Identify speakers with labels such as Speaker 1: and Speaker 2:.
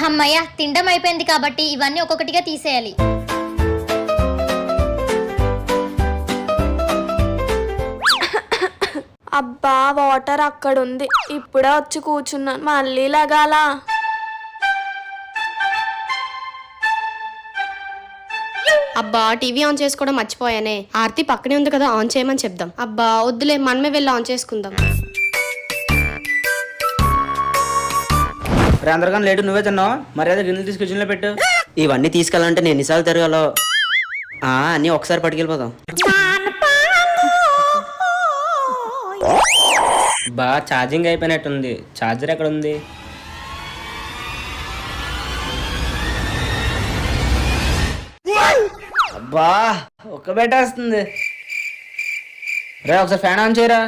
Speaker 1: అమ్మయ్య తినడం అయిపోయింది కాబట్టి ఇవన్నీ ఒక్కొక్కటిగా తీసేయాలి.
Speaker 2: అబ్బా వాటర్ అక్కడుంది, ఇప్పుడే వచ్చి కూర్చున్నాను, మళ్ళీ లగాల.
Speaker 3: అబ్బా టీవీ ఆన్ చేసుకోవడం మర్చిపోయానే. ఆర్తి పక్కనే ఉంది కదా, ఆన్ చేయమని చెప్దాం. అబ్బా వద్దులే, మనమే వెళ్ళి ఆన్ చేసుకుందాం.
Speaker 4: అందరికన్నా లేటు నువ్వే తిన్నావు, మర్యాద గిన్నెలు తీసుకు కిచెన్లో పెట్టు.
Speaker 5: ఇవన్నీ తీసుకెళ్ళాలంటే నేను ఎన్నిసార్లు తిరగాలో. అన్నీ ఒకసారి పట్టుకెళ్ళిపోదాం.
Speaker 4: బా ఛార్జింగ్ అయిపోయినట్టుంది, ఛార్జర్ ఎక్కడ ఉంది? అబ్బా ఒక్క పెట్టేస్తుంది రే, ఒకసారి ఫ్యాన్ ఆన్ చేయరా.